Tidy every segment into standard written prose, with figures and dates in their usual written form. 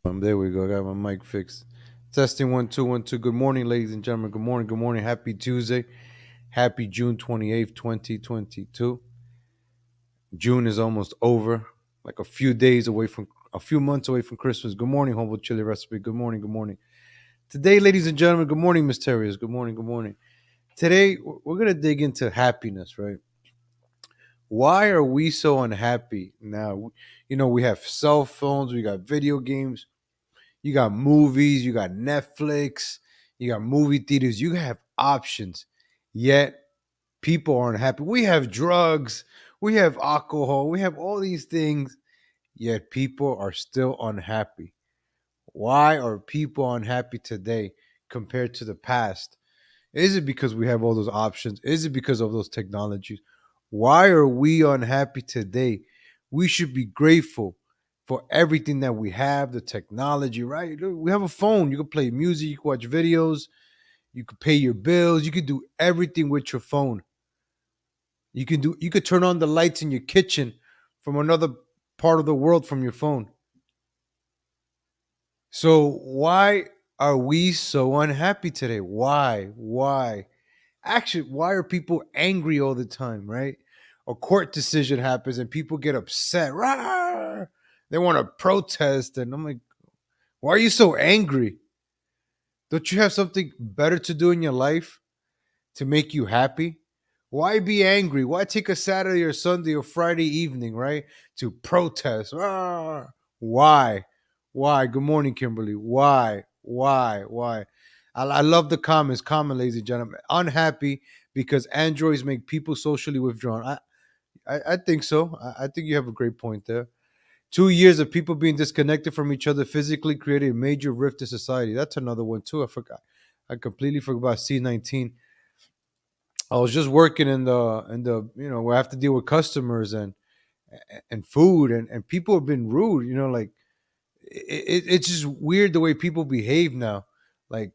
There we go. I got my mic fixed. Testing 1 2 1 2. Good morning, ladies and gentlemen. Good morning. Good morning. Happy Tuesday. Happy June 28th, 2022. June is almost over. Like a few months away from Christmas. Good morning, Humble Chili Recipe. Good morning. Good morning. Today, ladies and gentlemen, good morning, Mysterious. Good morning. Good morning. Today, we're going to dig into happiness, right? Why are we so unhappy now? We have cell phones, we got video games, you got movies, you got Netflix, you got movie theaters, you have options. Yet people aren't happy. We have drugs, we have alcohol, we have all these things, yet people are still unhappy. Why are people unhappy today compared to the past? Is it because we have all those options? Is it because of those technologies? Why are we unhappy today? We should be grateful for everything that we have, the technology, right? We have a phone. You can play music, you can watch videos, you can pay your bills, you can do everything with your phone. You could turn on the lights in your kitchen from another part of the world from your phone. So why are we so unhappy today? Why? Why? Actually, why are people angry all the time, right? A court decision happens and people get upset. Rawr! They want to protest. And I'm like, why are you so angry? Don't you have something better to do in your life to make you happy? Why be angry? Why take a Saturday or Sunday or Friday evening, right, to protest? Rawr! Why? Why? Good morning, Kimberly. Why? Why? Why? I love the comments. Comment, ladies and gentlemen. Unhappy because androids make people socially withdrawn. I think so. I think you have a great point there. 2 years of people being disconnected from each other physically created a major rift in society. That's another one too. I forgot. I completely forgot about C19. I was just working in the where I have to deal with customers and food and people have been rude. Like it's just weird the way people behave now. Like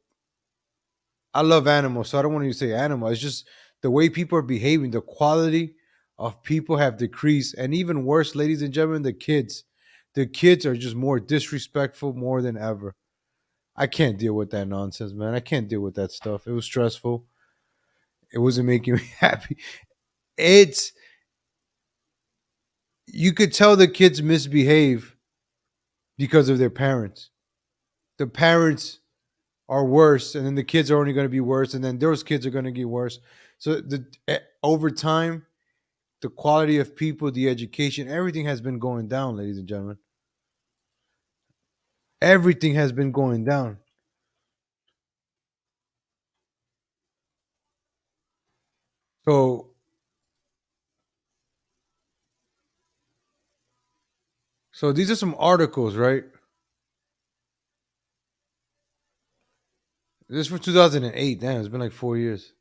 I love animals, so I don't want to say animal. It's just the way people are behaving. The quality of people have decreased, and even worse, ladies and gentlemen, the kids. The kids are just more disrespectful more than ever. I can't deal with that nonsense, man. I can't deal with that stuff. It was stressful. It wasn't making me happy. It's You could tell the kids misbehave because of their parents. The parents are worse, and then the kids are only going to be worse, and then those kids are going to get worse. So over time, the quality of people, the education, everything has been going down, ladies and gentlemen. Everything has been going down. So, so these are some articles, right? This is from 2008. Damn, it's been like 4 years.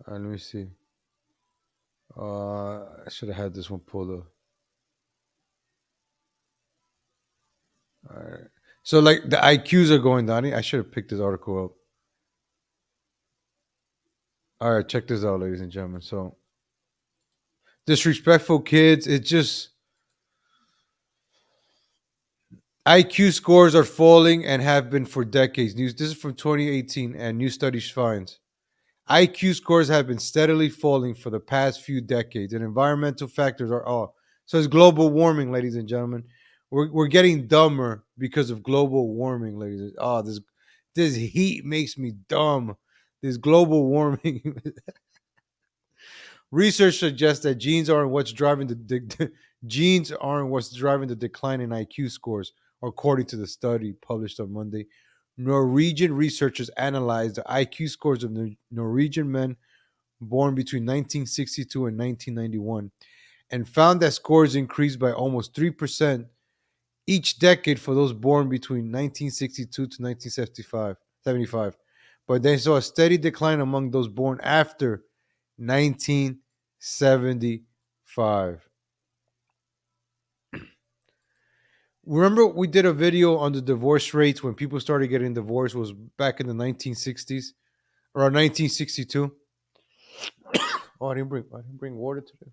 All right, let me see. I should have had this one pulled up. All right. So, like the IQs are going down. I should have picked this article up. All right, check this out, ladies and gentlemen. So, disrespectful kids. It just IQ scores are falling and have been for decades. News. This is from 2018, and new studies finds IQ scores have been steadily falling for the past few decades, and environmental factors are all. So it's global warming, ladies and gentlemen. We're getting dumber because of global warming, ladies. Oh, this heat makes me dumb. This global warming. Research suggests that genes aren't what's driving the decline in IQ scores, according to the study published on Monday. Norwegian researchers analyzed the IQ scores of Norwegian men born between 1962 and 1991 and found that scores increased by almost 3% each decade for those born between 1962 to 1975. But they saw a steady decline among those born after 1975. Remember, we did a video on the divorce rates when people started getting divorced was back in the 1960s or 1962. Oh, I didn't bring water today.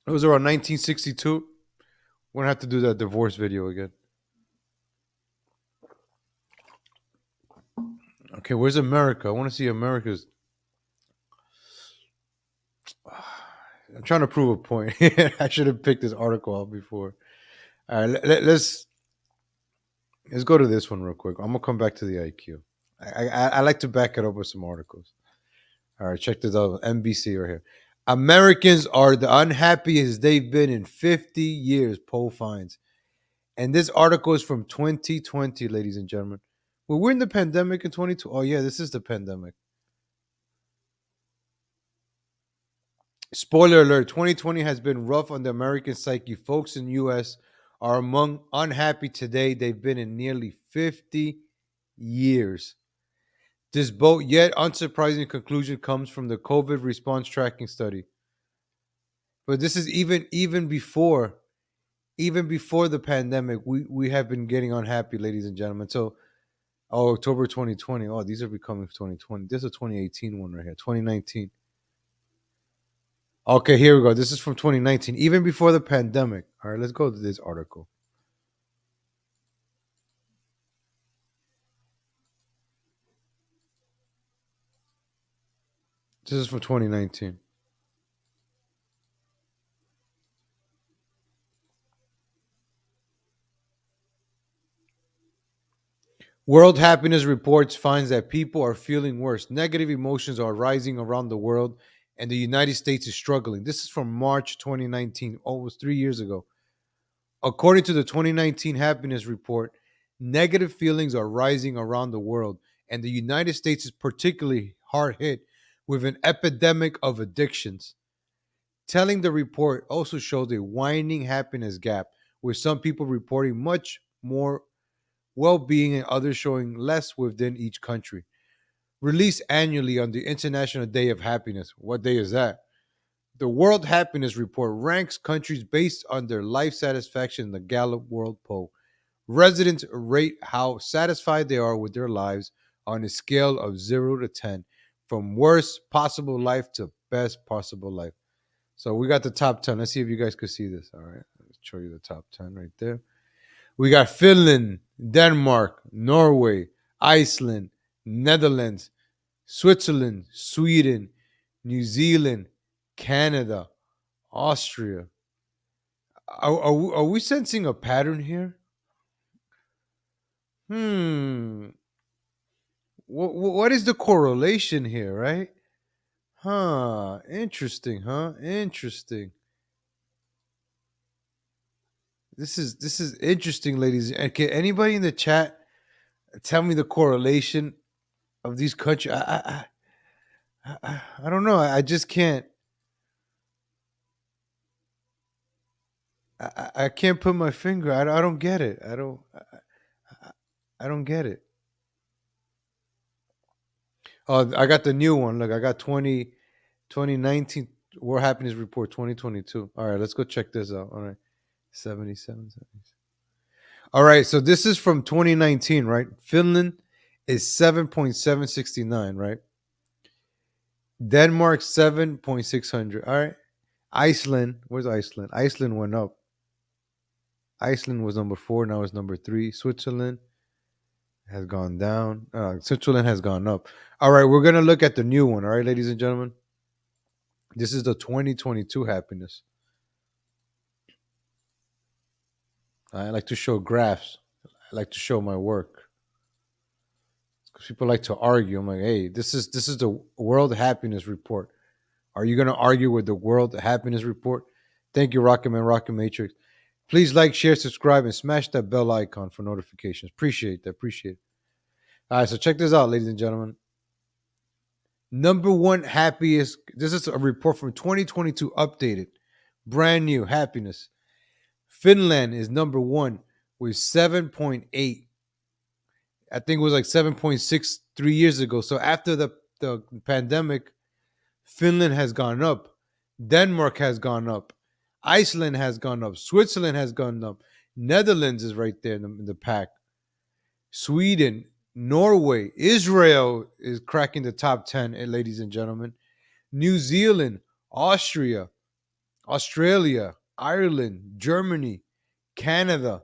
It was around 1962. We're gonna have to do that divorce video again. Okay, where's America? I want to see America's. I'm trying to prove a point. I should have picked this article out before. All right, let's go to this one real quick. I'm gonna come back to the IQ. I like to back it up with some articles. All right, check this out. NBC right here. Americans are the unhappiest they've been in 50 years. Poll finds, and this article is from 2020, ladies and gentlemen. Well, we're in the pandemic in 22. Oh yeah, this is the pandemic. Spoiler alert: 2020 has been rough on the American psyche. Folks in the U.S. are among unhappy today they've been in nearly 50 years. This bold yet unsurprising conclusion comes from the COVID response tracking study. But this is even before the pandemic, we have been getting unhappy, ladies and gentlemen. So, October 2020. Oh, these are becoming 2020. This is a 2018 one right here. 2019. Okay, here we go. This is from 2019, even before the pandemic. All right, let's go to this article. This is from 2019. World Happiness Reports finds that people are feeling worse. Negative emotions are rising around the world, and the United States is struggling. This is from March 2019, almost 3 years ago. According to the 2019 Happiness Report, negative feelings are rising around the world, and the United States is particularly hard hit with an epidemic of addictions. Telling the report also shows a widening happiness gap, with some people reporting much more well being and others showing less within each country. Released annually on the International Day of Happiness. What day is that? The World Happiness Report ranks countries based on their life satisfaction in the Gallup World Poll. Residents rate how satisfied they are with their lives on a scale of 0 to 10, from worst possible life to best possible life. So we got the top 10. Let's see if you guys could see this. All right, let's show you the top 10 right there. We got Finland, Denmark, Norway, Iceland, Netherlands, Switzerland, Sweden, New Zealand, Canada, Austria. Are we sensing a pattern here? What is the correlation here, right? Huh. Interesting, huh? Interesting. This is interesting, ladies. And can anybody in the chat tell me the correlation of these countries? I don't know. I just can't. I can't put my finger. I don't get it. I don't get it. Oh, I got the new one. Look, I got 2019 World Happiness Report 2022. All right, let's go check this out. All right. 77. All right, so this is from 2019, right? Finland is 7.769, right? Denmark 7.600. All right. Iceland, where's Iceland? Iceland went up. Iceland was number 4, now it's number 3. Switzerland has gone down. Switzerland has gone up. All right, we're gonna look at the new one. All right, ladies and gentlemen, this is the 2022 happiness. I like to show graphs. I like to show my work. Because people like to argue. I'm like, hey, this is the World Happiness Report. Are you gonna argue with the World Happiness Report? Thank you, Rocketman, Rocket Matrix. Please like, share, subscribe, and smash that bell icon for notifications. Appreciate that. Appreciate it. All right, so check this out, ladies and gentlemen. Number one happiest. This is a report from 2022, updated, brand new happiness. Finland is number one with 7.8. I think it was like 7.6 3 years ago. So after the pandemic, Finland has gone up. Denmark has gone up. Iceland has gone up. Switzerland has gone up. Netherlands is right there in the pack. Sweden, Norway, Israel is cracking the top 10, ladies and gentlemen. New Zealand, Austria, Australia, Ireland, Germany, Canada,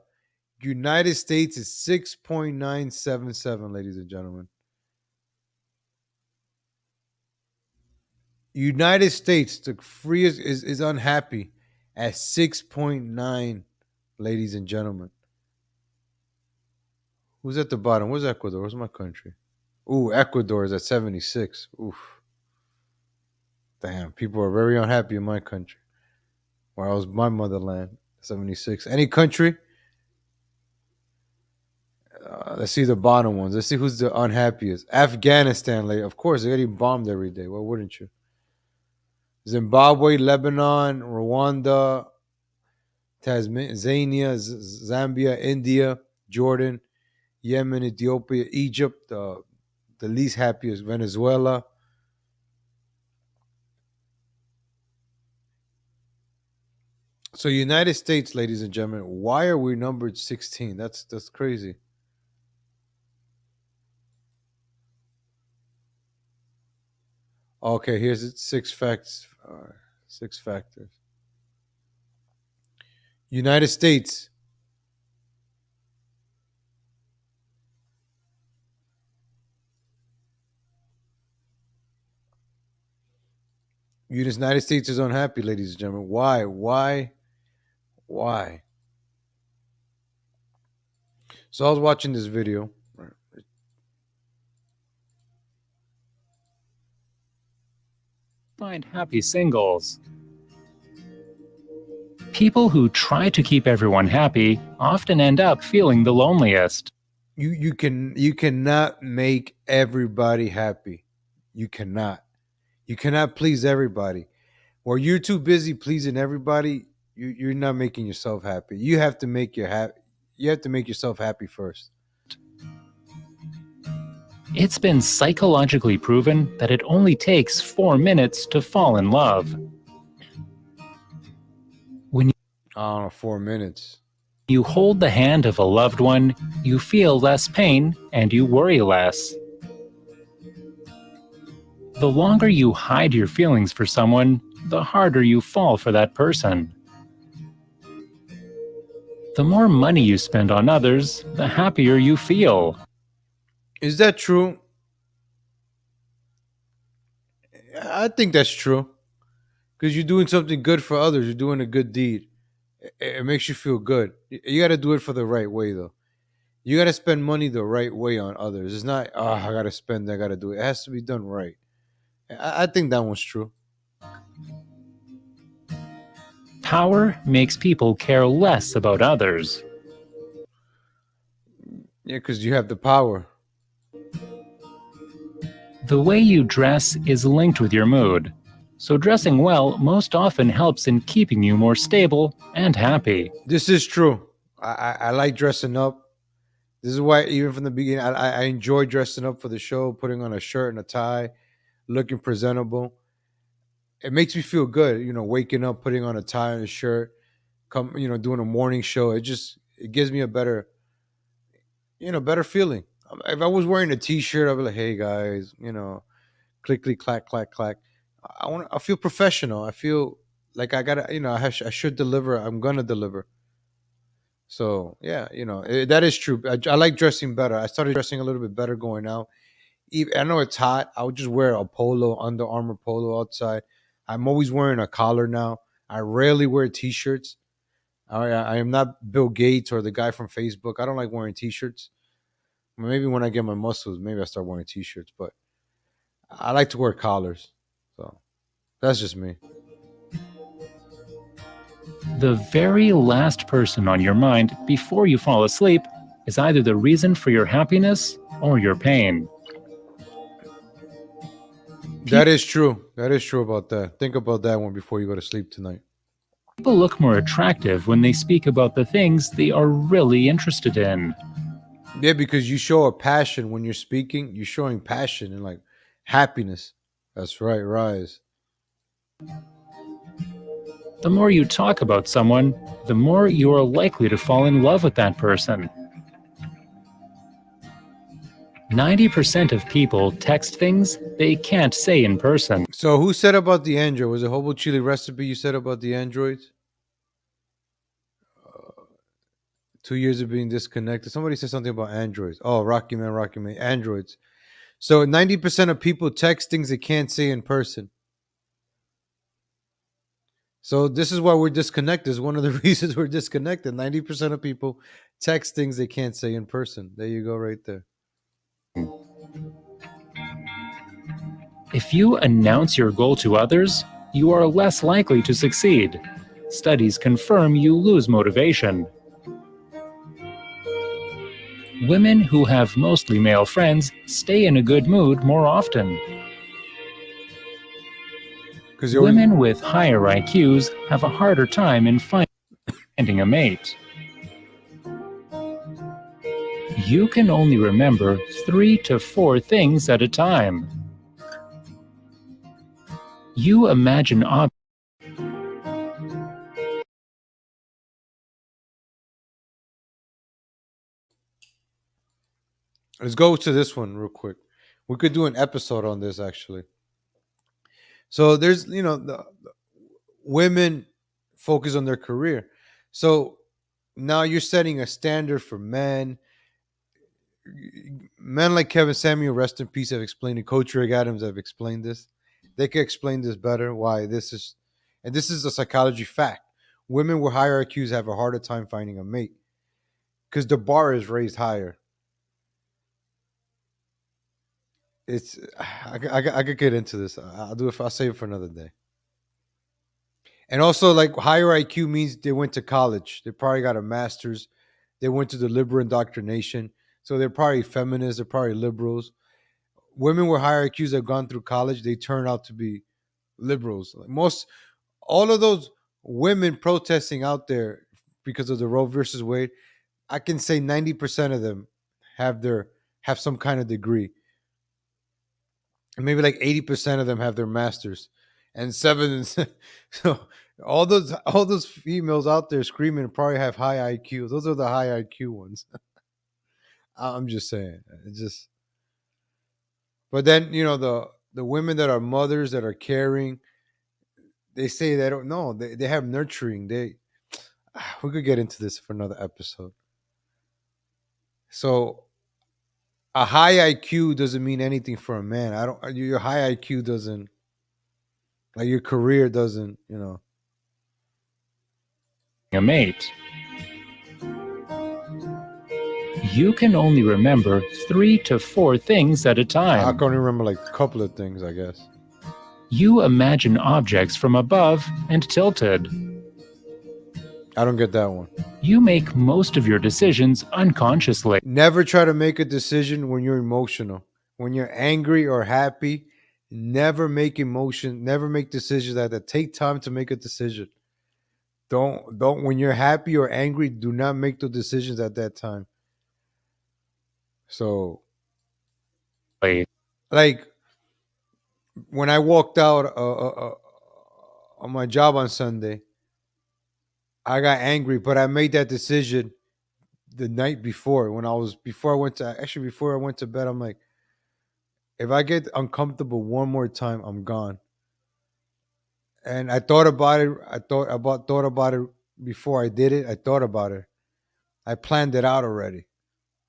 United States is 6.977, ladies and gentlemen. United States, the freest is unhappy at 6.9, ladies and gentlemen. Who's at the bottom? Where's Ecuador? Where's my country? Ooh, Ecuador is at 76. Oof. Damn, people are very unhappy in my country. Where I was my motherland, 76. Any country? Let's see the bottom ones. Let's see who's the unhappiest. Afghanistan, like, of course, they're getting bombed every day. Why wouldn't you? Zimbabwe, Lebanon, Rwanda, Tanzania, Zambia, India, Jordan, Yemen, Ethiopia, Egypt, the least happiest, Venezuela. So United States, ladies and gentlemen, why are we numbered 16? That's crazy. Okay, here's it. Six facts. 6 factors. United States. United States is unhappy, ladies and gentlemen. Why? Why? So I was watching this video. Find happy singles. People who try to keep everyone happy often end up feeling the loneliest. You cannot make everybody happy. You cannot please everybody. Where you're too busy pleasing everybody, you're not making yourself happy. You have to make yourself happy first. It's been psychologically proven that it only takes 4 minutes to fall in love. When I don't know, 4 minutes. you hold the hand of a loved one, you feel less pain and you worry less. The longer you hide your feelings for someone, the harder you fall for that person. The more money you spend on others, the happier you feel. Is that true? I think that's true. Because you're doing something good for others. You're doing a good deed. It makes you feel good. You got to do it for the right way, though. You got to spend money the right way on others. It's not, oh, I got to spend, I got to do it. It has to be done right. I think that one's true. Power makes people care less about others. Yeah, because you have the power. The way you dress is linked with your mood. So dressing well most often helps in keeping you more stable and happy. This is true. I like dressing up. This is why, even from the beginning, I enjoy dressing up for the show, putting on a shirt and a tie, looking presentable. It makes me feel good, waking up, putting on a tie and a shirt, doing a morning show. It gives me a better feeling. If I was wearing a t-shirt, I'd be like, hey guys, click, click, clack, clack, clack. I feel professional. I feel like I gotta, I should deliver. I'm gonna deliver. So yeah, that is true. I like dressing better. I started dressing a little bit better going out. I know it's hot. I would just wear a polo, Under Armour polo outside. I'm always wearing a collar now. I rarely wear t-shirts. I am not Bill Gates or the guy from Facebook. I don't like wearing t-shirts. Maybe when I get my muscles, maybe I start wearing t-shirts. But I like to wear collars. So that's just me. The very last person on your mind before you fall asleep is either the reason for your happiness or your pain. That is true. That is true about that. Think about that one before you go to sleep tonight. People look more attractive when they speak about the things they are really interested in. Yeah, because you show a passion when you're speaking. You're showing passion and like happiness. That's right, Rise. The more you talk about someone, the more you are likely to fall in love with that person. 90% of people text things they can't say in person. So who said about the Android? Was it Hobo Chili Recipe you said about the Androids? 2 years of being disconnected. Somebody said something about Androids. Oh, Rocky Man, Androids. So 90% of people text things they can't say in person. So this is why we're disconnected. This is one of the reasons we're disconnected. 90% of people text things they can't say in person. There you go, right there. If you announce your goal to others, you are less likely to succeed. Studies confirm you lose motivation. Women who have mostly male friends stay in a good mood more often. Women with higher IQs have a harder time in finding a mate. You can only remember 3 to 4 things at a time. You imagine objects. Let's go to this one real quick. We could do an episode on this actually. So there's, the women focus on their career. So now you're setting a standard for men. Men like Kevin Samuel, rest in peace, have explained it. Coach Rick Adams have explained this. They could explain this better. Why this is, and this is a psychology fact. Women with higher IQs have a harder time finding a mate because the bar is raised higher. It's I could get into this. I'll do it. I'll save it for another day. And also, like higher IQ means they went to college. They probably got a master's. They went to the liberal indoctrination. So they're probably feminists. They're probably liberals. Women with higher IQs have gone through college. They turn out to be liberals. All of those women protesting out there because of the Roe versus Wade, I can say 90% of them have some kind of degree. And maybe like 80% of them have their masters. And so all those females out there screaming probably have high IQ. Those are the high IQ ones. I'm just saying. But then, the women that are mothers that are caring, they say they don't know. They have nurturing. We could get into this for another episode. So a high IQ doesn't mean anything for a man. Your high IQ doesn't, like, your career doesn't, A mate. You can only remember 3 to 4 things at a time. I can only remember like a couple of things, I guess. You imagine objects from above and tilted. I don't get that one. You make most of your decisions unconsciously. Never try to make a decision when you're emotional. When you're angry or happy, never make decisions that take time to make a decision. Don't when you're happy or angry, do not make the decisions at that time. So, like when I walked out on my job on Sunday, I got angry, but I made that decision the night before before I went to bed. I'm like, if I get uncomfortable one more time, I'm gone. And I thought about it. Thought about it before I did it. I thought about it. I planned it out already.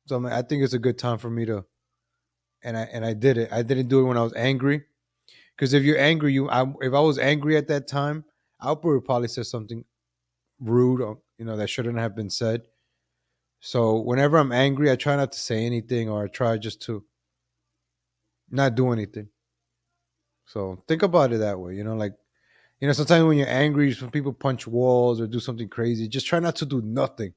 So I think it's a good time for me to, and I did it. I didn't do it when I was angry, because if you're angry, if I was angry at that time, I would probably say something rude, or that shouldn't have been said. So whenever I'm angry, I try not to say anything, or I try just to not do anything. So think about it that way. Sometimes when you're angry, some people punch walls or do something crazy. Just try not to do nothing.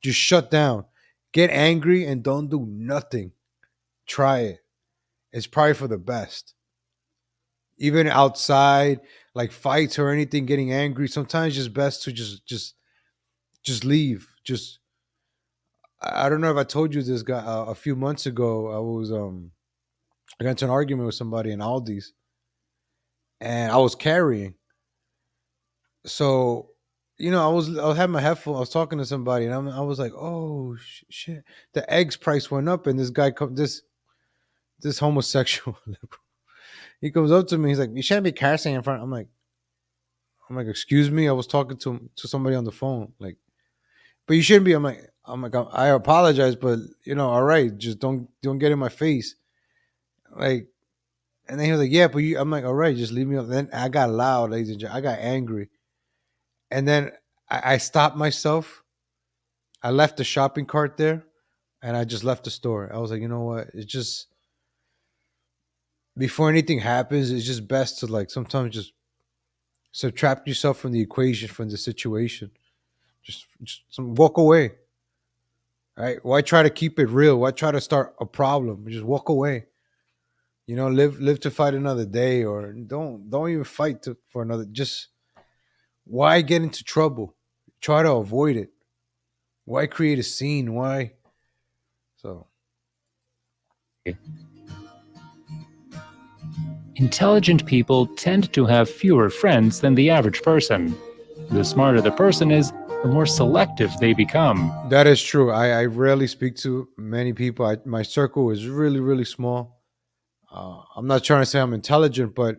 Just shut down. Get angry and don't do nothing. Try it. It's probably for the best. Even outside, like fights or anything, getting angry, sometimes it's best to just leave. I don't know if I told you this guy a few months ago. I got into an argument with somebody in Aldi's, and I was carrying. So, I was having my headphone. I was talking to somebody, and I was like, "Oh shit!" The eggs price went up, and this guy this this homosexual liberal. He comes up to me. He's like, "You shouldn't be cursing in front." I'm like, "Excuse me, I was talking to somebody on the phone." Like, but you shouldn't be. I'm like, I apologize, but all right, just don't get in my face. Like, and then he was like, "Yeah, but you." I'm like, "All right, just leave me alone." Then I got loud, ladies and gentlemen. I got angry, and then I stopped myself. I left the shopping cart there, and I just left the store. I was like, you know what? It's just before anything happens, it's just best to like sometimes just subtract yourself from the equation, from the situation. Just walk away. Right? Why try to keep it real? Why try to start a problem? Just walk away. Live to fight another day, or don't even fight for another. Just why get into trouble? Try to avoid it. Why create a scene? Why? So Intelligent people tend to have fewer friends than the average person. The smarter the person is, the more selective they become. that is true. I rarely speak to many people. My circle is really, really small. I'm not trying to say I'm intelligent, but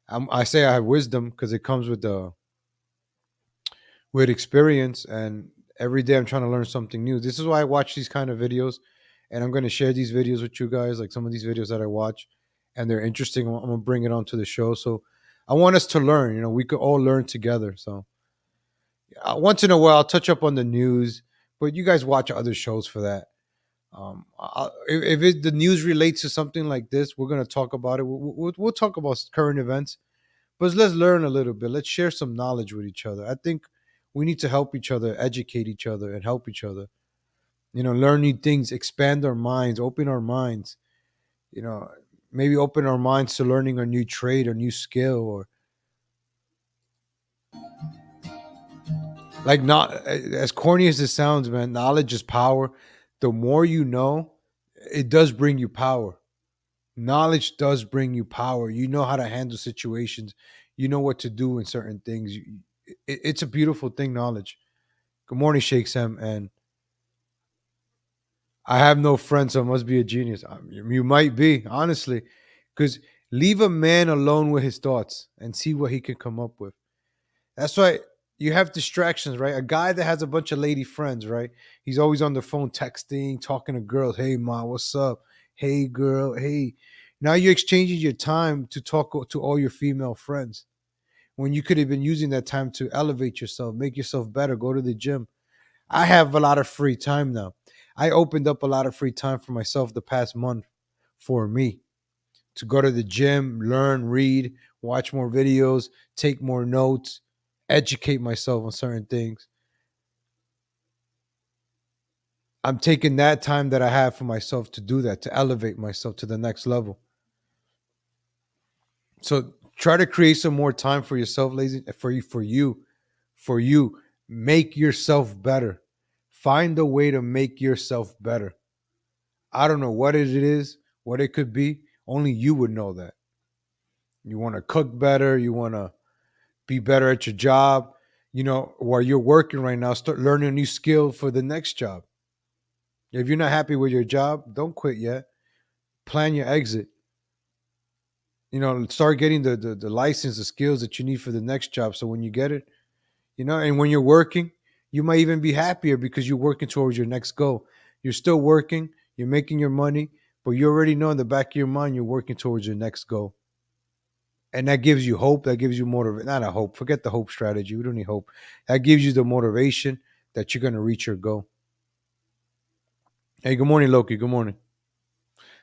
I say I have wisdom because it comes with experience, and every day I'm trying to learn something new. This is why I watch these kind of videos, and I'm going to share these videos with you guys, like some of these videos that I watch, and they're interesting. I'm going to bring it onto the show. So I want us to learn. We could all learn together. So once in a while, I'll touch up on the news, but you guys watch other shows for that. If the news relates to something like this, we're going to talk about it. We'll talk about current events, but let's learn a little bit. Let's share some knowledge with each other. I think we need to help each other, educate each other, and help each other. Learn new things, expand our minds, open our minds. You know, maybe open our minds to learning a new trade or new skill, or like not as corny as this sounds, man. Knowledge is power. The more you know, it does bring you power. Knowledge does bring you power. You know how to handle situations. You know what to do in certain things. It's a beautiful thing, knowledge. Good morning, Sheikh Sam. And I have no friends, so I must be a genius. You might be, honestly, because leave a man alone with his thoughts and see what he can come up with. That's why you have distractions, right? A guy that has a bunch of lady friends, right? He's always on the phone texting, talking to girls. Hey, ma, what's up? Hey, girl. Hey. Now you're exchanging your time to talk to all your female friends when you could have been using that time to elevate yourself, make yourself better, go to the gym. I have a lot of free time now. I opened up a lot of free time for myself the past month for me to go to the gym, learn, read, watch more videos, take more notes, educate myself on certain things. I'm taking that time that I have for myself to do that, to elevate myself to the next level. So try to create some more time for yourself, ladies, for you. Make yourself better. Find a way to make yourself better. I don't know what it is, what it could be. Only you would know that. You want to cook better. You want to be better at your job. While you're working right now, start learning a new skill for the next job. If you're not happy with your job, don't quit yet. Plan your exit. Start getting the license, the skills that you need for the next job. So when you get it, and when you're working, you might even be happier because you're working towards your next goal. You're still working, you're making your money, but you already know in the back of your mind you're working towards your next goal. And that gives you hope. That gives you motivation. Not a hope. Forget the hope strategy. We don't need hope. That gives you the motivation that you're going to reach your goal. Hey, good morning, Loki. Good morning.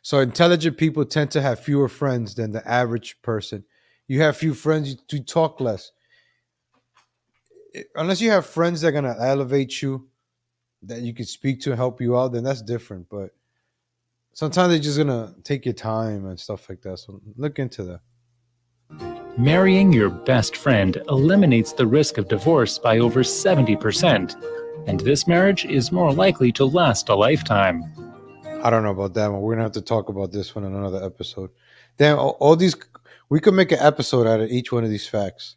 So intelligent people tend to have fewer friends than the average person. You have few friends, you talk less. Unless you have friends that are going to elevate you, that you can speak to and help you out, then that's different. But sometimes they're just going to take your time and stuff like that. So look into that. Marrying your best friend eliminates the risk of divorce by over 70%, and this marriage is more likely to last a lifetime. I don't know about that one. We're going to have to talk about this one in another episode. Then all these, we could make an episode out of each one of these facts.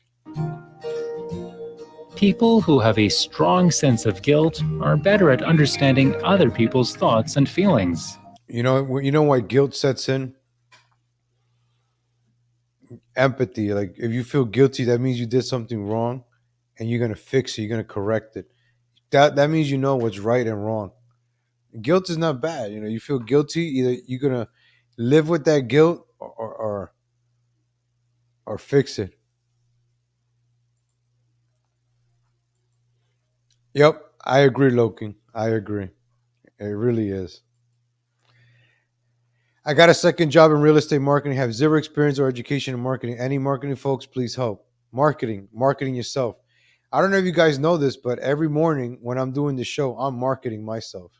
People who have a strong sense of guilt are better at understanding other people's thoughts and feelings. You know why guilt sets in? Empathy. Like if you feel guilty, that means you did something wrong, and you're gonna fix it. You're gonna correct it. That means you know what's right and wrong. Guilt is not bad. You know, you feel guilty. Either you're gonna live with that guilt or fix it. Yep, I agree, Loki. I agree. It really is. I got a second job in real estate marketing, have zero experience or education in marketing. Any marketing folks, please help. Marketing yourself. I don't know if you guys know this, but every morning when I'm doing the show, I'm marketing myself.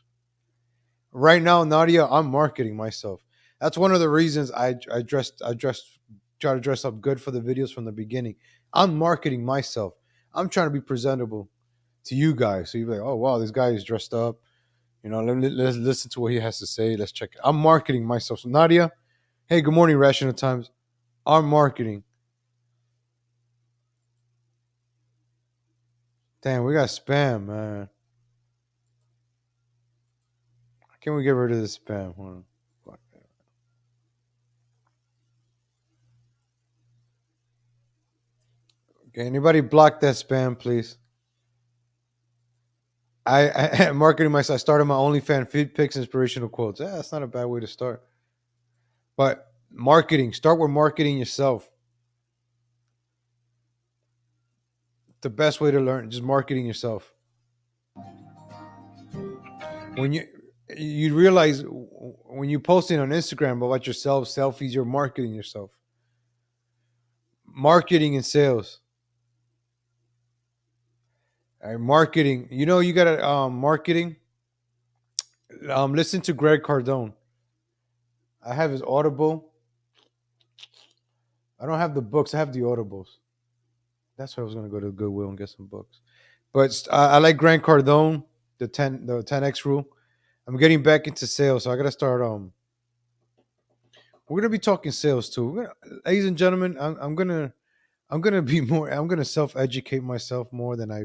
Right now, Nadia, I'm marketing myself. That's one of the reasons I try to dress up good for the videos from the beginning. I'm marketing myself. I'm trying to be presentable to you guys. So you're like, oh wow, this guy is dressed up. You know, let's listen to what he has to say. Let's check it. I'm marketing myself. So Nadia, hey, good morning, Rational Times. I'm marketing. Damn, we got spam, man. How can we get rid of this spam? Hold on. Okay, anybody block that spam, please? I marketing myself. I started my OnlyFans feed pics, inspirational quotes. Yeah, that's not a bad way to start. But marketing, start with marketing yourself. The best way to learn, just marketing yourself. When you realize when you're posting on Instagram about yourself, selfies, you're marketing yourself. Marketing and sales. All right, marketing. You know, you gotta marketing. Listen to Greg Cardone. I have his Audible. I don't have the books. I have the Audibles. That's why I was gonna go to Goodwill and get some books. But I like Grant Cardone, the 10x rule. I'm getting back into sales, so I gotta start. We're gonna be talking sales too. Ladies and gentlemen, I'm gonna be more. I'm gonna self educate myself more than I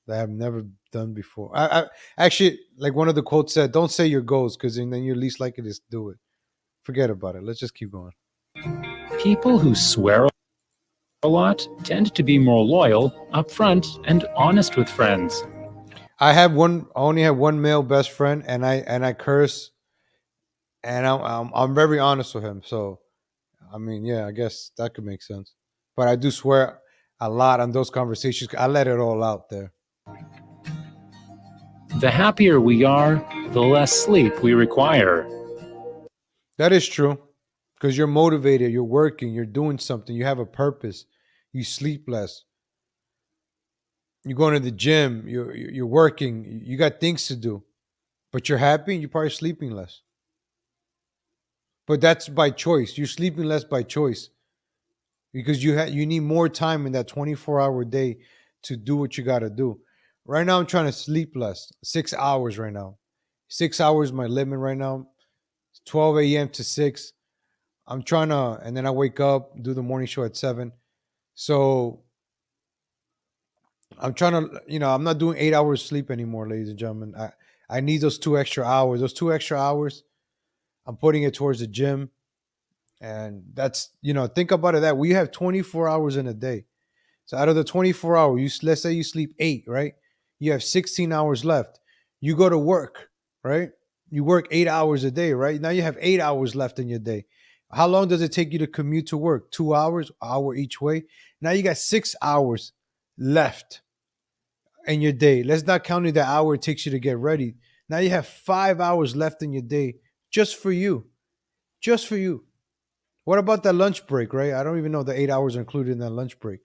have never done before. I actually, like one of the quotes said, "Don't say your goals, because then you're least likely to do it. Forget about it. Let's just keep going." People who swear a lot tend to be more loyal, upfront, and honest with friends. I only have one male best friend, and I curse, and I'm very honest with him. So I mean, yeah, I guess that could make sense. But I do swear a lot on those conversations. I let it all out there. The happier we are, the less sleep we require. That is true, because you're motivated, you're working, you're doing something, you have a purpose, you sleep less. You're going to the gym, you're working, you got things to do, but you're happy and you're probably sleeping less. But that's by choice. You're sleeping less by choice because you need more time in that 24-hour day to do what you got to do. Right now, I'm trying to sleep less, 6 hours right now. 6 hours is my limit right now. 12 a.m. to 6. I'm trying to, and then I wake up, do the morning show at 7. So I'm trying to, I'm not doing 8 hours sleep anymore, ladies and gentlemen. I need those 2 extra hours. Those 2 extra hours, I'm putting it towards the gym. And that's, think about it that we have 24 hours in a day. So out of the 24 hours, let's say you sleep 8, right? You have 16 hours left. You go to work, right? You work 8 hours a day, right? Now you have 8 hours left in your day. How long does it take you to commute to work? 2 hours, hour each way. Now you got 6 hours left in your day. Let's not count the hour it takes you to get ready. Now you have 5 hours left in your day just for you. Just for you. What about that lunch break, right? I don't even know the 8 hours are included in that lunch break.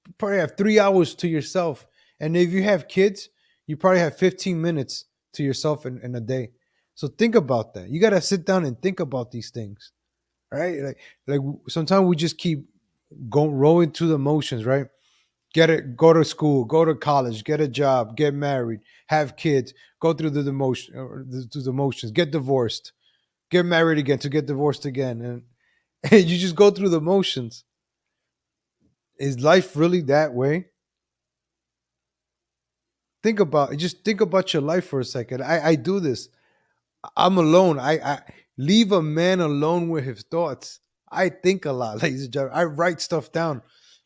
You probably have 3 hours to yourself. And if you have kids, you probably have 15 minutes to yourself in a day. So think about that. You got to sit down and think about these things, right? Like sometimes we just keep rolling through the motions, right? Go to school, go to college, get a job, get married, have kids, go through the motions, get divorced, get married again to get divorced again. And you just go through the motions. Is life really that way? Just think about your life for a second. I do this. I'm alone. I leave a man alone with his thoughts. I think a lot, ladies and gentlemen. I write stuff down.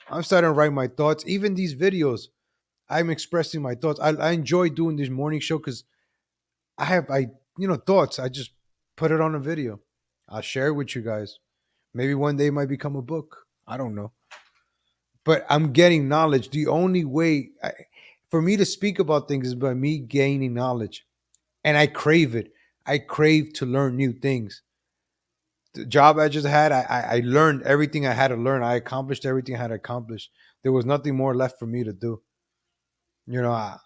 I'm starting to write my thoughts. Even these videos, I'm expressing my thoughts. I enjoy doing this morning show because I thoughts. I just put it on a video. I'll share it with you guys. Maybe one day it might become a book. I don't know. But I'm getting knowledge. The only way for me to speak about things is by me gaining knowledge. And I crave it. I crave to learn new things. The job I just had, I learned everything I had to learn. I accomplished everything I had to accomplish. There was nothing more left for me to do. You know, I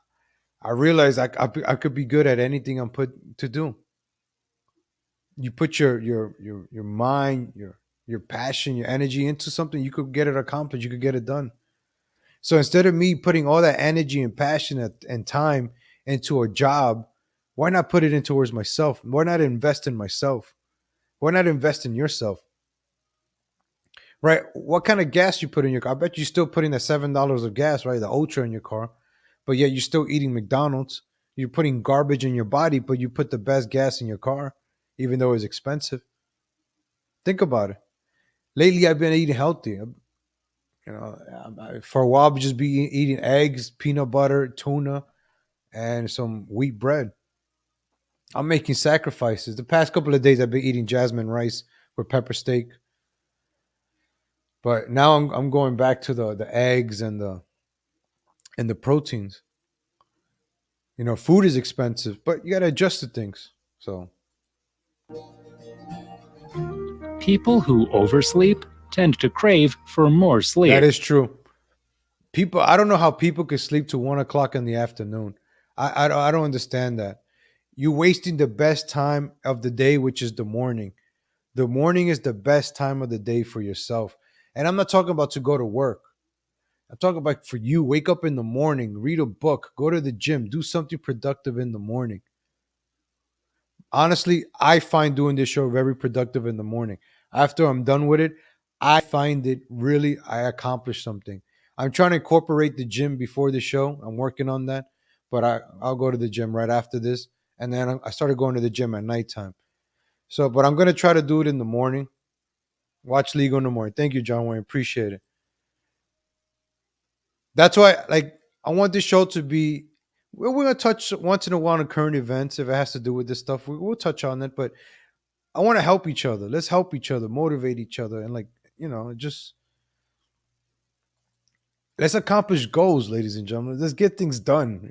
realized I could be good at anything I'm put to do. You put your mind, your passion, your energy into something, you could get it accomplished. You could get it done. So instead of me putting all that energy and passion and time into a job, why not put it in towards myself? Why not invest in myself? Why not invest in yourself? Right? What kind of gas you put in your car? I bet you're still putting the $7 of gas, right? The Ultra in your car, but yet you're still eating McDonald's. You're putting garbage in your body, but you put the best gas in your car, even though it's expensive. Think about it. Lately, I've been eating healthy. For a while, I've just be eating eggs, peanut butter, tuna, and some wheat bread. I'm making sacrifices. The past couple of days, I've been eating jasmine rice with pepper steak, but now I'm going back to the eggs and the proteins. Food is expensive, but you got to adjust to things. So People who oversleep tend to crave for more that sleep. is true. People, I don't know how people could sleep to 1 o'clock in the afternoon. I don't understand that. You're wasting the best time of the day, which is the morning. The morning is the best time of the day for yourself. And I'm not talking about to go to work. I'm talking about for you. Wake up in the morning, read a book, go to the gym, do something productive in the morning. Honestly, I find doing this show very productive in the morning. After I'm done with it, I find it really, I accomplished something. I'm trying to incorporate the gym before the show. I'm working on that, but I'll go to the gym right after this. And then I started going to the gym at nighttime. So, but I'm going to try to do it in the morning. Watch League in the morning. Thank you, John Wayne. Appreciate it. That's why, like, I want this show to be. We're gonna touch once in a while on current events if it has to do with this stuff. We'll touch on it, but I want to help each other. Let's help each other, motivate each other, and just let's accomplish goals, ladies and gentlemen. Let's get things done.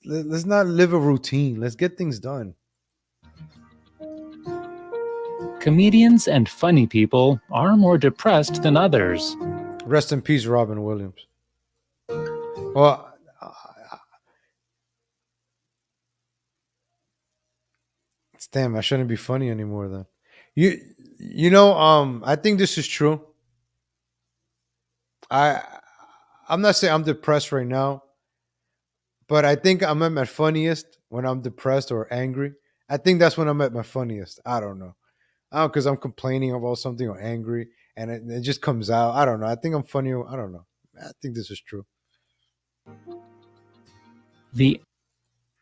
Let's not live a routine. Let's get things done. Comedians and funny people are more depressed than others. Rest in peace, Robin Williams. Well, damn, I shouldn't be funny anymore. Then I think this is true. I I'm not saying I'm depressed right now, but I think I'm at my funniest when I'm depressed or angry. I think that's when I'm at my funniest. I don't know. I don't because I'm complaining about something or angry, and it just comes out. I don't know. I think I'm funny. I don't know. I think this is true. The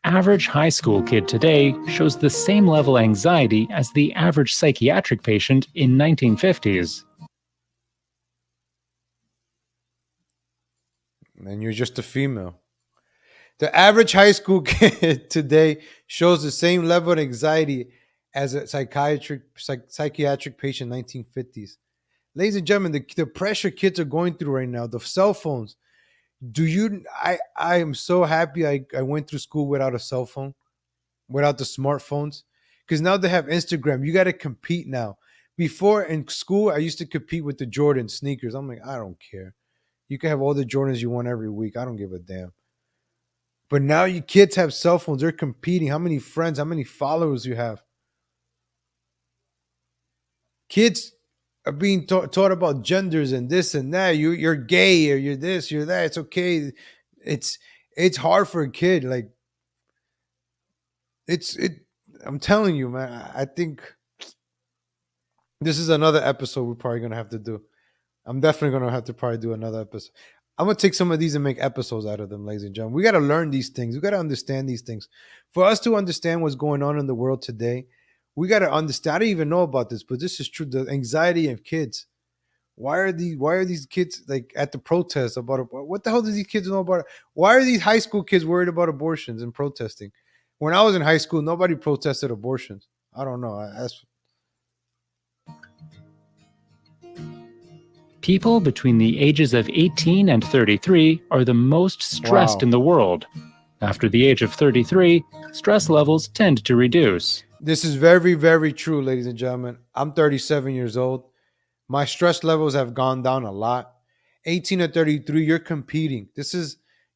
average high school kid today shows the same level of anxiety as the average psychiatric patient in 1950s. And you're just a female. The average high school kid today shows the same level of anxiety as a psychiatric patient in 1950s. Ladies and gentlemen, the pressure kids are going through right now, the cell phones. I am so happy I went through school without a cell phone, without the smartphones, because now they have Instagram. You got to compete now. Before in school, I used to compete with the Jordan sneakers. I'm like, I don't care. You can have all the Jordans you want every week. I don't give a damn. But now you kids have cell phones. They're competing. How many friends, how many followers you have? Kids are being taught about genders and this and that. You're gay or you're this, you're that. It's okay. It's it's hard for a kid. Like it. I'm telling you, man. I think this is another episode we're probably gonna have to do. I'm definitely gonna have to probably do another episode. I'm gonna take some of these and make episodes out of them, ladies and gentlemen. We gotta learn these things. We gotta understand these things. For us to understand what's going on in the world today, We got to understand. I didn't even know about this, but this is true. The anxiety of kids. Why are these kids like at the protest about what the hell do these kids know about it? Why are these high school kids worried about abortions and protesting? When I was in high school, nobody protested abortions. I don't know. That's People between the ages of 18 and 33 are the most stressed wow. in the world. After the age of 33, stress levels tend to reduce. This is very, very true, ladies and gentlemen. I'm 37 years old. My stress levels have gone down a lot. 18 to 33, you're competing.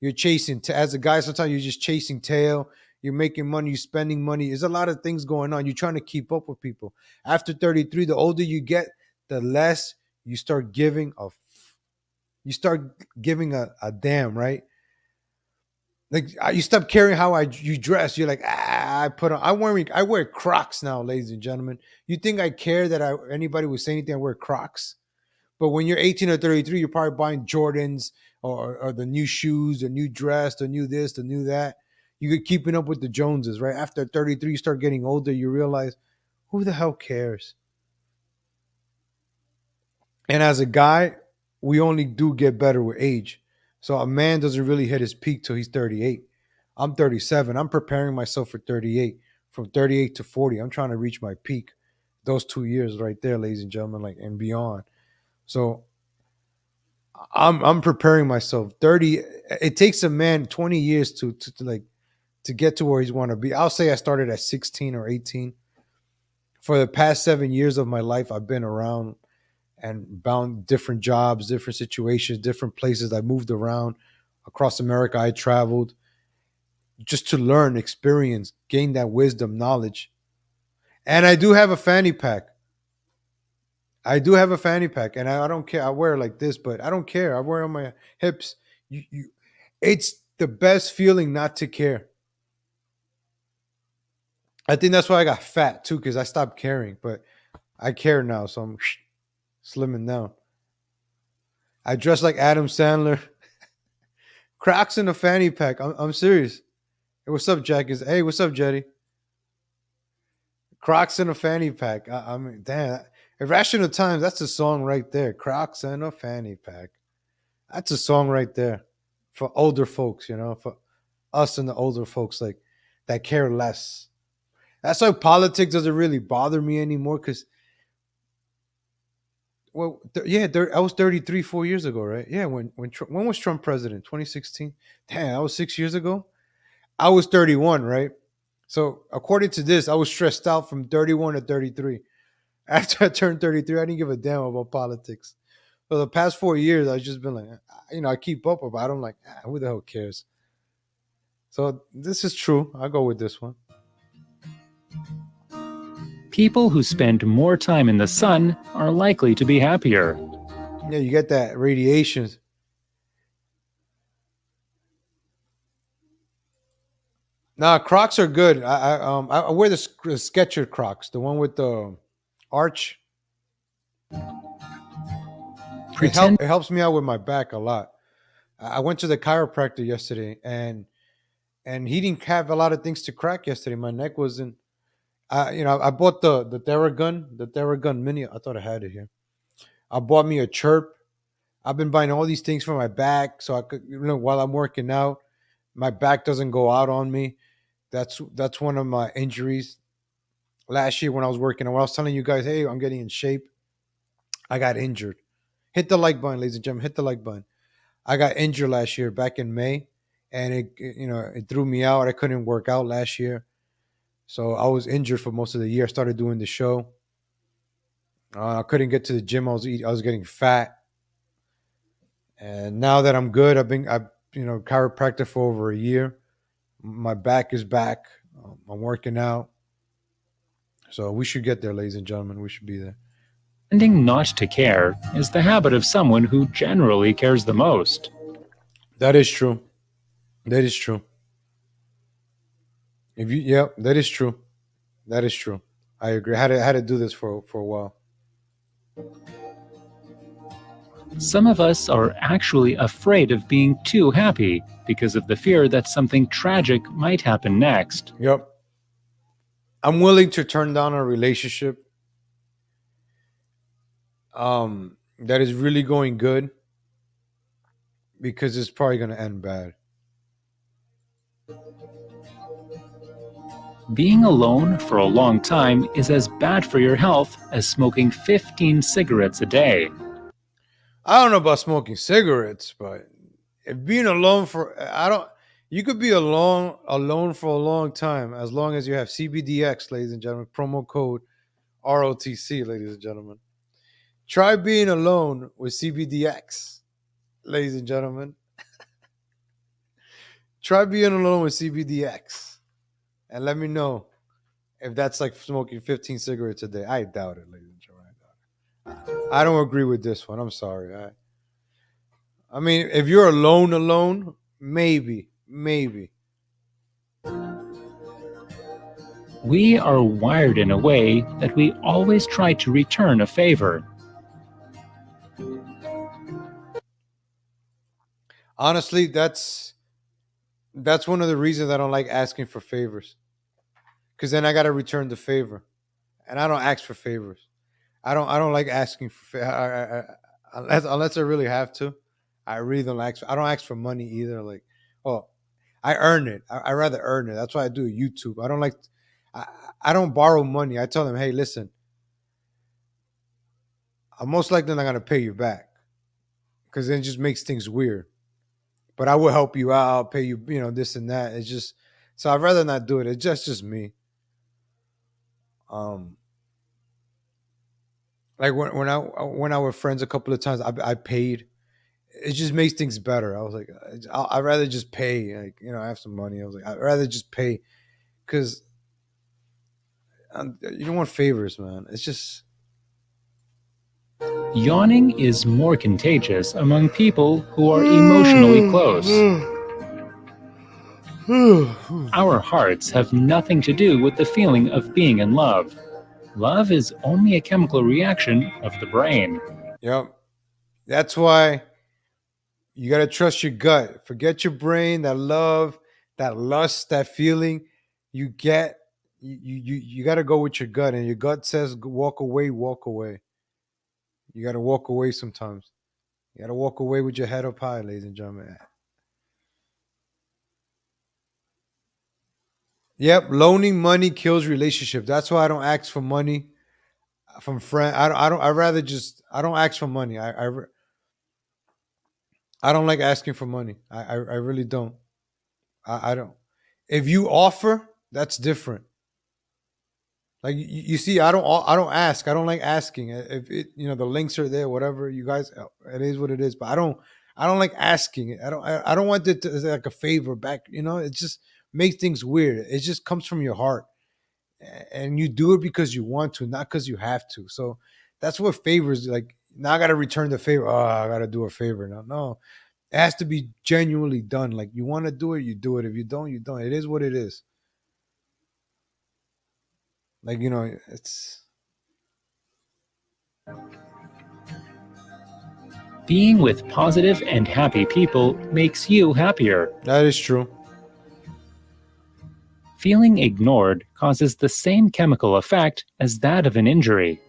You're chasing. As a guy, sometimes you're just chasing tail. You're making money, you're spending money. There's a lot of things going on. You're trying to keep up with people. After 33, the older you get, the less you start giving a damn, right? Like you stop caring how you dress. You're like, I wear Crocs now, ladies and gentlemen. You think I care that anybody would say anything? I wear Crocs. But when you're 18 or 33, you're probably buying Jordans or the new shoes, the new dress, the new this, the new that. You get keeping up with the Joneses, right? After 33, you start getting older, you realize, who the hell cares? And as a guy, we only do get better with age. So a man doesn't really hit his peak till he's 38. I'm 37. I'm preparing myself for 38. From 38 to 40, I'm trying to reach my peak. Those 2 years right there, ladies and gentlemen, like and beyond. So I'm preparing myself. 30. It takes a man 20 years to get to where he's want to be. I'll say I started at 16 or 18. For the past 7 years of my life, I've been around and bound different jobs, different situations, different places. I moved around across America. I traveled just to learn, experience, gain that wisdom, knowledge. And I do have a fanny pack. And I don't care. I wear it like this, but I don't care. I wear it on my hips. It's the best feeling not to care. I think that's why I got fat too, because I stopped caring. But I care now, so I'm slimming down. I dress like Adam Sandler. Crocs in a fanny pack. I'm serious. Hey, what's up, Jack? Hey, what's up, Jetty? Crocs in a fanny pack. I mean, damn. Irrational Times, that's a song right there. Crocs in a fanny pack. That's a song right there for older folks, for us and the older folks like that care less. That's why politics doesn't really bother me anymore because, I was 33 4 years ago, right? Yeah, when was Trump president? 2016? Damn, that was 6 years ago. I was 31, right? So according to this, I was stressed out from 31 to 33. After I turned 33, I didn't give a damn about politics. For the past 4 years, I've just been like, I keep up with it. I'm like, who the hell cares? So this is true. I'll go with this one. People who spend more time in the sun are likely to be happier. Yeah, you get that radiation. Nah, Crocs are good. I wear the Skechers Crocs, the one with the arch. It helps me out with my back a lot. I went to the chiropractor yesterday, and he didn't have a lot of things to crack yesterday. My neck wasn't. I bought the Theragun Mini. I thought I had it here. I bought me a Chirp. I've been buying all these things for my back, so I could, while I'm working out, my back doesn't go out on me. That's one of my injuries. Last year when I was working, when I was telling you guys, hey, I'm getting in shape, I got injured. Hit the like button, ladies and gentlemen. Hit the like button. I got injured last year back in May, and it threw me out. I couldn't work out last year. So I was injured for most of the year. I started doing the show. I couldn't get to the gym. I was getting fat. And now that I'm good, I've chiropractor for over a year. My back is back. I'm working out. So we should get there, ladies and gentlemen. We should be there. Tending not to care is the habit of someone who generally cares the most. That is true. That is true. That is true. That is true. I agree. I had to do this for a while. Some of us are actually afraid of being too happy because of the fear that something tragic might happen next. Yep. I'm willing to turn down a relationship that is really going good because it's probably going to end bad. Being alone for a long time is as bad for your health as smoking 15 cigarettes a day. I don't know about smoking cigarettes, but if being alone for I don't you could be alone for a long time as long as you have CBDX, ladies and gentlemen, promo code ROTC, ladies and gentlemen. Try being alone with CBDX, ladies and gentlemen. Try being alone with CBDX and let me know if that's like smoking 15 cigarettes a day. I doubt it, ladies and gentlemen. I don't agree with this one. I'm sorry. I mean, if you're alone, maybe. We are wired in a way that we always try to return a favor. Honestly, that's one of the reasons I don't like asking for favors. Because then I got to return the favor, and I don't ask for favors. I don't like asking for unless I really have to. I really don't ask. I don't ask for money either. Like, oh, I earn it. I rather earn it. That's why I do YouTube. I don't like. I, I don't borrow money. I tell them, hey, listen, I'm most likely not gonna pay you back because then it just makes things weird. But I will help you out. I'll pay you, this and that. It's just so I'd rather not do it. It's just me. Um, like when I were friends a couple of times, I paid. It just makes things better. I was like, I'd rather just pay. Like, I have some money. I was like, I'd rather just pay because you don't want favors, man. It's just Yawning is more contagious among people who are emotionally close. Our hearts have nothing to do with the feeling of being in love. Love is only a chemical reaction of the brain. Yep. That's why you got to trust your gut. Forget your brain, that love, that lust, that feeling you get. You got to go with your gut, and your gut says walk away, walk away. You got to walk away sometimes. You got to walk away with your head up high, ladies and gentlemen. Yep, loaning money kills relationship. That's why I don't ask for money from friends. I rather just. I don't ask for money. I don't like asking for money. I really don't. I don't. If you offer, that's different. Like you see, I don't ask. I don't like asking. If the links are there, whatever you guys, it is what it is. But I don't like asking. I don't want it to like a favor back. It just makes things weird. It just comes from your heart, and you do it because you want to, not because you have to. So that's what favors like. Now I got to return the favor. Oh, I got to do a favor now. No, it has to be genuinely done. Like you want to do it, you do it. If you don't, you don't. It is what it is. Like it's Being with positive and happy people makes you happier. that is true. Feeling ignored causes the same chemical effect as that of an injury.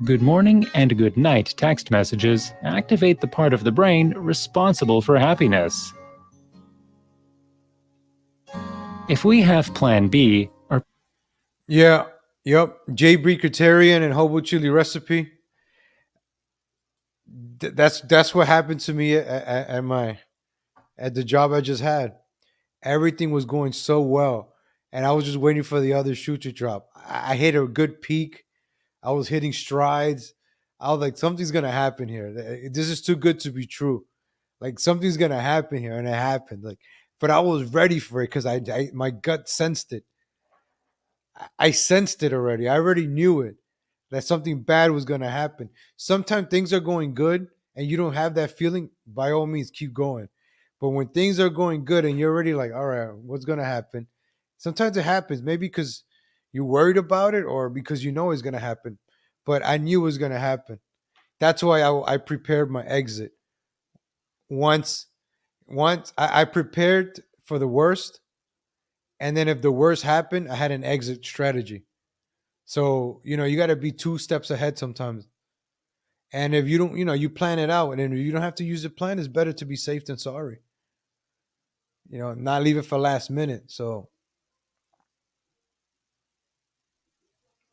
Good morning and good night text messages activate the part of the brain responsible for happiness. If we have Plan B, or Yeah. Yep. Jay Bricketarian and Hobo Chili Recipe. That's what happened to me at the job I just had. Everything was going so well, and I was just waiting for the other shoe to drop. I hit a good peak. I was hitting strides. I was like, something's gonna happen here. This is too good to be true. Like something's gonna happen here, and it happened. Like, but I was ready for it because my gut sensed it. I sensed it already. I already knew it that something bad was going to happen. Sometimes things are going good and you don't have that feeling, by all means, keep going. But when things are going good and you're already like, all right, what's going to happen? Sometimes it happens, maybe because you're worried about it or because you know it's going to happen. But I knew it was going to happen. That's why I prepared my exit. Once I prepared for the worst And then if the worst happened, I had an exit strategy. So, you got to be 2 steps ahead sometimes. And if you don't, you plan it out. And if you don't have to use the plan, it's better to be safe than sorry. Not leave it for last minute. So,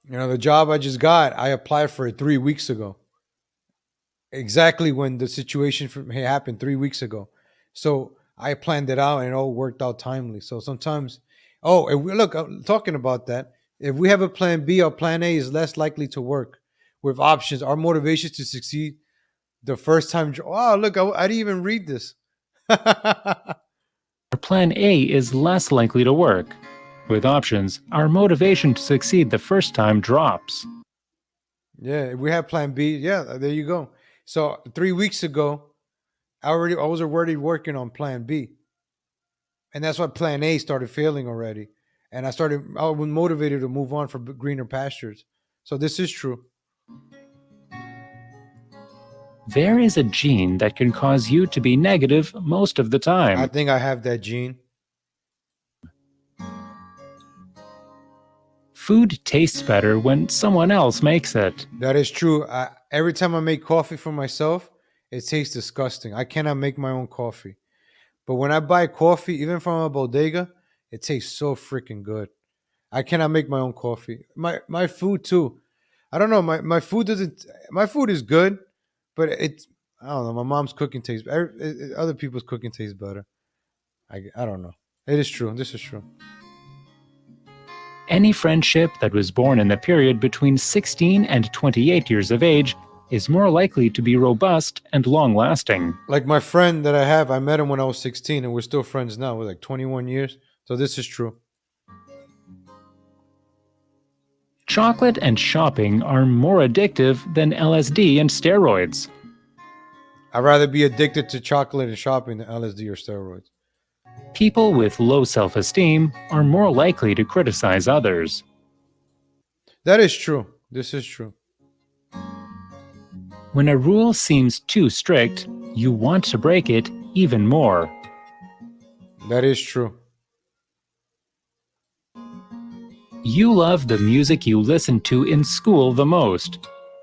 the job I just got, I applied for it 3 weeks ago. Exactly when the situation happened 3 weeks ago. So I planned it out and it all worked out timely. So sometimes, look, talking about that, if we have a plan B, our plan A is less likely to work. With options, our motivation to succeed the first time. Oh, look, I didn't even read this. Our plan A is less likely to work. With options, our motivation to succeed the first time drops. Yeah, if we have plan B, yeah, there you go. So 3 weeks ago, I was already working on plan B. And that's why plan A started failing already. And I was motivated to move on for greener pastures. So this is true. There is a gene that can cause you to be negative most of the time. I think I have that gene. Food tastes better when someone else makes it. That is true. Every time I make coffee for myself, it tastes disgusting. I cannot make my own coffee. But when I buy coffee, even from a bodega, it tastes so freaking good. I cannot make my own coffee. My food too. I don't know. My food is good, but I don't know. My mom's cooking tastes better. Other people's cooking tastes better. I don't know. It is true. This is true. Any friendship that was born in the period between 16 and 28 years of age is more likely to be robust and long-lasting. Like my friend that I have, I met him when I was 16 and we're still friends now. We're like 21 years. So this is true. Chocolate and shopping are more addictive than LSD and steroids. I'd rather be addicted to chocolate and shopping than LSD or steroids. People with low self-esteem are more likely to criticize others. That is true. This is true. When a rule seems too strict, you want to break it even more. That is true. You love the music you listened to in school the most.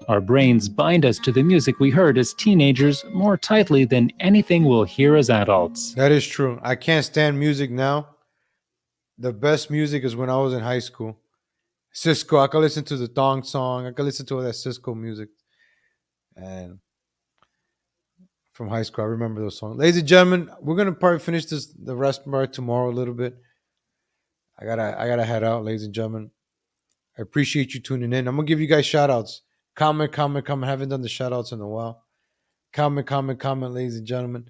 Our brains bind us to the music we heard as teenagers more tightly than anything we'll hear as adults. That is true. I can't stand music now. The best music is when I was in high school. Cisco, I could listen to the Thong Song. I could listen to all that Cisco music. And from high school, I remember those songs. Ladies and gentlemen, we're gonna probably finish the rest part tomorrow a little bit. I gotta head out, ladies and gentlemen. I appreciate you tuning in. I'm gonna give you guys shout outs. Comment. I haven't done the shout outs in a while. Comment, ladies and gentlemen.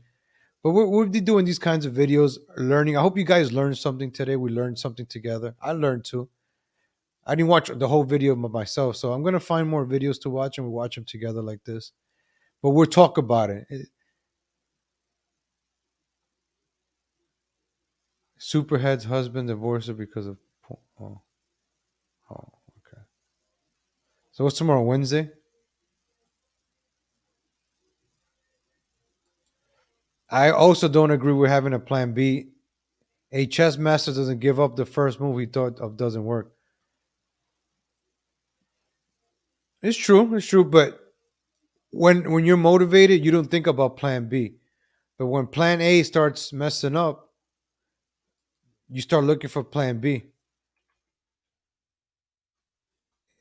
But we'll be doing these kinds of videos, learning. I hope you guys learned something today. We learned something together. I learned too. I didn't watch the whole video by myself, so I'm going to find more videos to watch and we'll watch them together like this. But we'll talk about it. Superhead's husband divorced her because of... Oh, okay. So what's tomorrow, Wednesday? I also don't agree with having a plan B. A chess master doesn't give up the first move he thought of doesn't work. It's true, but when you're motivated, you don't think about plan B. But when plan A starts messing up, you start looking for plan B.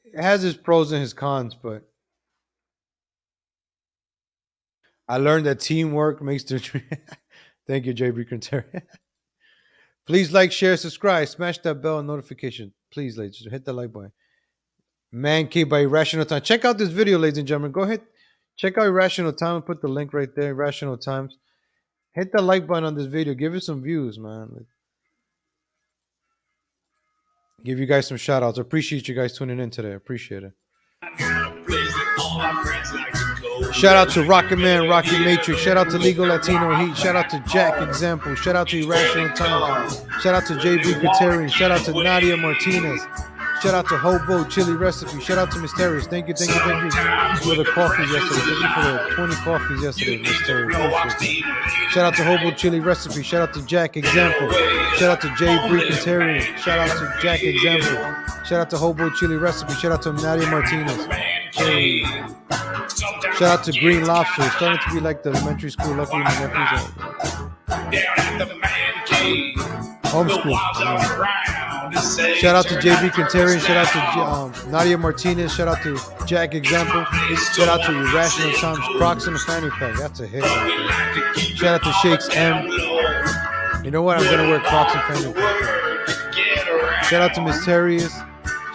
It has its pros and its cons, but I learned that teamwork makes the dream. Thank you, JB Quintero. Please like, share, subscribe, smash that bell and notification. Please, ladies, hit the like button. Man Cave by Irrational Time. Check out this video, ladies and gentlemen. Go ahead. Check out Irrational Time. I'll put the link right there. Irrational Times. Hit the like button on this video. Give it some views, man. Give you guys some shout outs. I appreciate you guys tuning in today. I appreciate it. Shout out to Rocket Man, Rocket Matrix. Shout out to Legal Latino Heat. Shout out to Jack Example. Shout out to Irrational Time. Shout out to JB Katerian. Shout out to Nadia Martinez. Shout out to Hobo Chili Recipe. Shout out to Mysterious. Thank you for the coffees yesterday. Thank you for the 20 coffees yesterday, Mysterious. Shout out to Hobo Chili Recipe. Shout out to Jack Example. Shout out to Jay Brecantarian. Shout out to Jack Example. Shout out to Hobo Chili Recipe. Shout out to Nadia Martinez. Hey. Shout out to Green Lobster. It's starting to be like the elementary school. Luckily, my nephew's homeschool. Shout out to JB Cantarian. Shout out to Nadia Martinez. Shout out to Jack Example. Shout out to Irrational Times. Crocs in the fanny pack. That's a hit. Right. Shout out to Shakes M. You know what? I'm gonna wear Crocs and fanny pack. Shout out to Mysterious.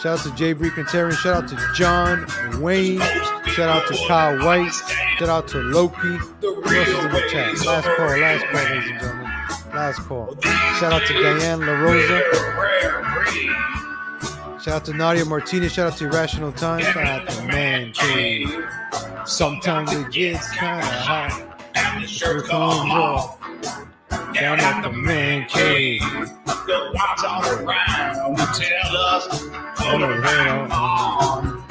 Shout out to Jay Brecantarian. Shout out to John Wayne. Shout out to Kyle White. Shout out to Loki. Who else is in the chat? Last call, ladies and gentlemen. Last call. Shout out to Diane La Rosa. Shout out to Nadia Martinez. Shout out to Irrational Time. Shout out to Man Cave. Sometimes it gets kind of hot. And the shirt comes off. Down at the Man Cave. The wives all around to tell us put a head on.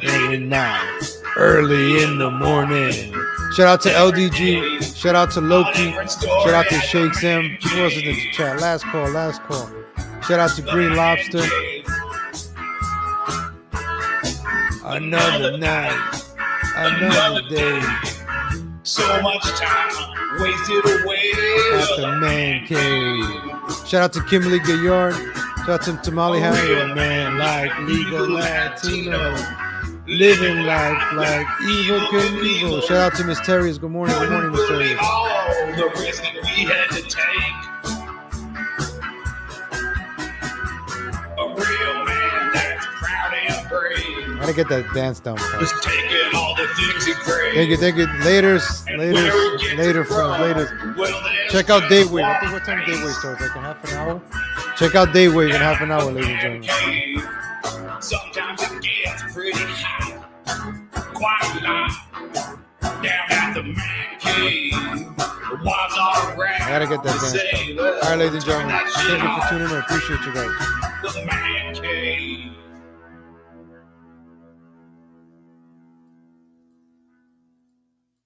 Every night, early in the morning. Shout out to LDG. Shout out to Loki. Shout out to Shakes M. Who else is in the chat? Last call. Shout out to Green Lobster. Another night, another day. So much time wasted away at the Man Cave. Shout out to Kimberly Gaillard. Shout out to Tamale Harrier. Man like legal Latino. Living life like evil Knievel. Shout out to Mysterious. Good morning, Mysterious. All the risk that we had to take. A real man that's proud and brave. Gotta get that dance down. Just taking all the things he craves. Thank you. Later, friends. Check out Daywave. I think what time Daywave starts? Like in half an hour? Check out Daywave in half an hour, ladies and gentlemen. Sometimes it gets pretty hot, quite loud, down at the Man Cave. I gotta get that dance. All right, ladies and gentlemen, thank you for tuning in. I appreciate you guys.